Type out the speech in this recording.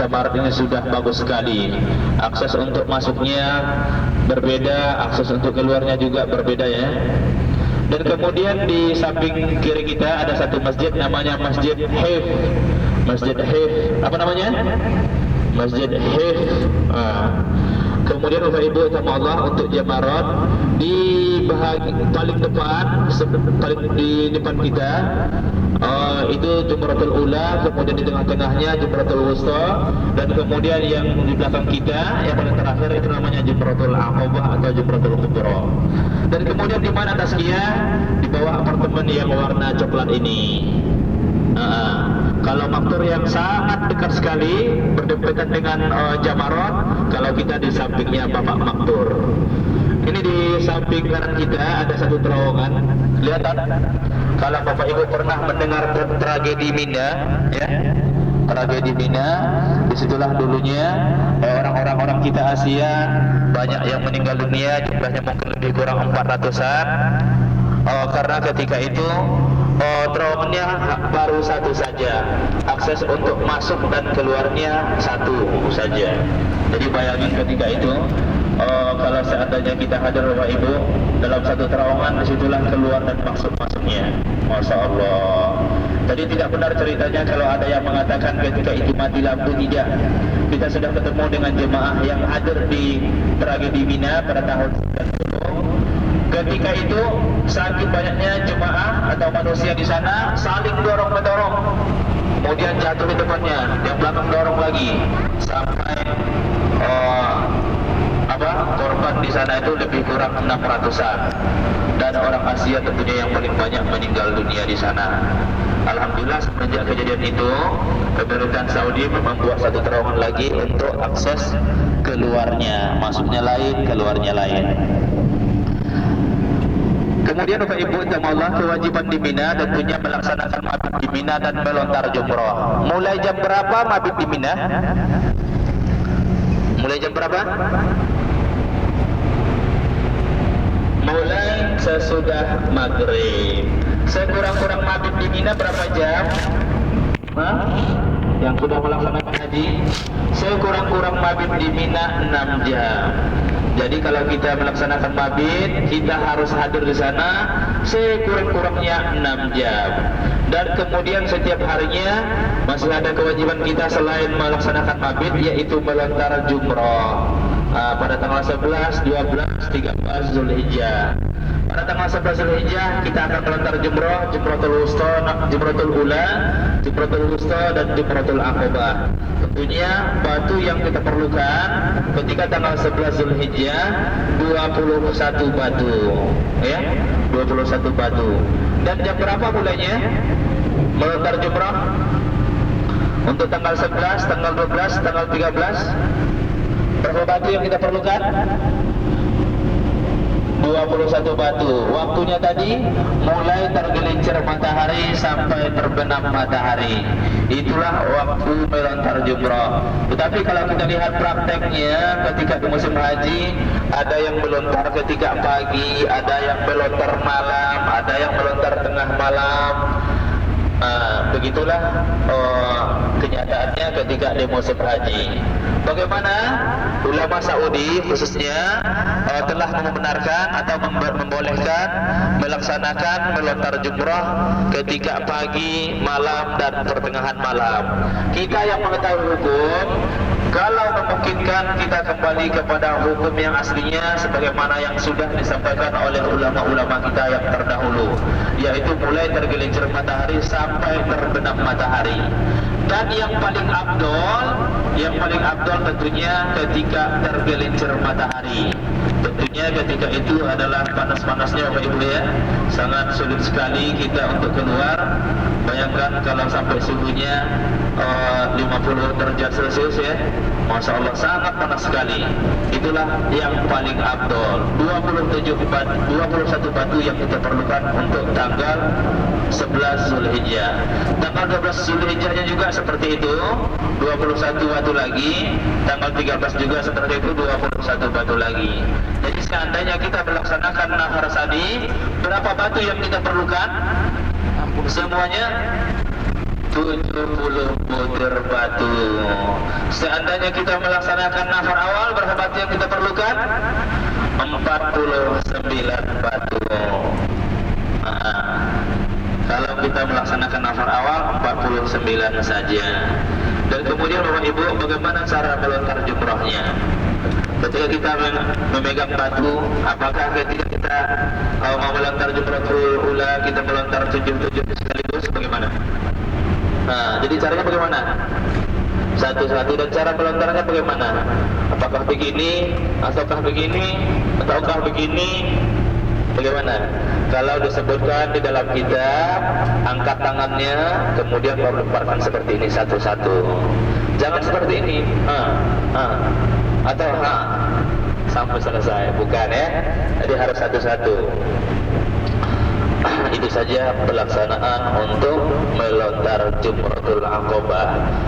Jamarat ini sudah bagus sekali. Akses untuk masuknya berbeda, akses untuk keluarnya juga berbeda ya. Dan kemudian di samping kiri kita ada satu masjid namanya Masjid Hif. Masjid Hif, apa namanya? Masjid Hif. Kemudian Bapak Ibu sama Allah untuk jamarat di bahagian paling depan, paling di depan kita itu Jumratul Ula, kemudian di tengah-tengahnya Jumratul Wusta, dan kemudian yang di belakang kita yang paling terakhir itu namanya Jumratul Aqabah atau Jumratul Kubra. Dan kemudian di mana Tazkiyah? Di bawah apartemen yang warna coklat ini. Kalau maktur yang sangat dekat sekali berdekatan dengan jamarat, kalau kita di sampingnya Bapak Maktur. Ini di samping kanan kita ada satu terowongan. Kelihatan? Kalau Bapak Ibu pernah mendengar tragedi Mina, ya, tragedi Mina, disitulah dulunya orang-orang kita Asia banyak yang meninggal dunia, jumlahnya mungkin lebih kurang 400-an. Karena ketika itu terowongannya baru satu saja, akses untuk masuk dan keluarnya satu saja. Jadi bayangin ketika itu, kalau seandainya kita hadir Bapak Ibu dalam satu terowongan, disitulah keluar dan masuknya. Masya Allah. Jadi tidak benar ceritanya kalau ada yang mengatakan ketika itu mati lampu. Tidak. Kita sudah ketemu dengan jemaah yang hadir di tragedi Mina pada tahun 90. Ketika itu saking banyaknya jemaah atau manusia di sana saling dorong-mendorong, kemudian jatuh di depannya, yang belakang dorong lagi, sampai korban di sana itu lebih kurang 600-an, dan orang Asia tentunya yang paling banyak meninggal dunia di sana. Alhamdulillah semenjak kejadian itu pemerintahan Saudi membuat satu terowongan lagi untuk akses keluarnya, masuknya lain, keluarnya lain. Kemudian Bapak Ibu Allah, kewajiban di Mina tentunya melaksanakan mabit di Mina dan melontar jumrah. Mulai jam berapa mabit di Mina? Mulai jam berapa? Mulai sesudah maghrib. Sekurang-kurang mabit di Mina berapa jam? Yang sudah melaksanakan haji, sekurang-kurang mabit di Mina 6 jam. Jadi kalau kita melaksanakan mabit, kita harus hadir di sana sekurang-kurangnya 6 jam. Dan kemudian setiap harinya masih ada kewajiban kita selain melaksanakan mabit, yaitu melontar jumrah pada tanggal 11, 12, 13 Zulhijjah. Pada tanggal 11 Zulhijjah kita akan melontar jumrah, Jumratul Wusta, Jumratul Ula, Jumratul Wusta, dan Jumratul Aqabah. Tentunya batu yang kita perlukan ketika tanggal 11 Zulhijjah 21 batu, ya, 21 batu. Dan jam berapa mulainya melontar jumrah? Untuk tanggal 11, tanggal 12, tanggal 13, berapa batu yang kita perlukan? 21 batu. Waktunya tadi mulai tergelincir matahari sampai terbenam matahari. Itulah waktu melontar jumrah. Tetapi kalau kita lihat prakteknya ketika di musim haji, ada yang melontar ketika pagi, ada yang melontar malam, ada yang melontar tengah malam. Begitulah kenyataannya ketika di musim haji. Bagaimana ulama Saudi khususnya telah membenarkan atau membolehkan melaksanakan melontar jumrah ketika pagi, malam, dan pertengahan malam. Kita yang mengetahui hukum, kalau memungkinkan kita kembali kepada hukum yang aslinya sebagaimana yang sudah disampaikan oleh ulama-ulama kita yang terdahulu, yaitu mulai tergelincir matahari sampai terbenam matahari. Dan yang paling abdol tentunya ketika tergelincir matahari. Tentunya ketika itu adalah panas-panasnya Bapak Ibu ya, sangat sulit sekali kita untuk keluar. Bayangkan kalau sampai suhunya 50 derajat Celcius ya, Masya Allah sangat panas sekali. Itulah yang paling abdol. 21 batu yang kita perlukan untuk tanggal 11 Zulhijjah. Tanggal 12 Zulhijjahnya juga seperti itu, 21 batu lagi. Tanggal 13 juga seperti itu, 21 batu lagi. Jadi seandainya kita melaksanakan nahar sadi, berapa batu yang kita perlukan? Semuanya 70 butir batu. Seandainya kita melaksanakan nafar awal, berapa batu yang kita perlukan? 49 batu. Kalau kita melaksanakan nafar awal 49 saja. Dan kemudian Bapak Ibu, bagaimana cara melontar jumrahnya? Ketika kita memegang batu, apakah ketika kita mau melontar jumratul ula kita melontar 7 sekaligus? Bagaimana? Jadi caranya bagaimana? Satu-satu. Dan cara melontarnya bagaimana? Apakah begini, ataukah begini, ataukah begini? Bagaimana? Kalau disebutkan di dalam kitab, angkat tangannya, kemudian melemparkan seperti ini satu-satu. Jangan seperti ini. Atau sampai selesai. Bukan ya? Jadi harus satu-satu. Itu saja pelaksanaan untuk melontar Jumratul Aqabah.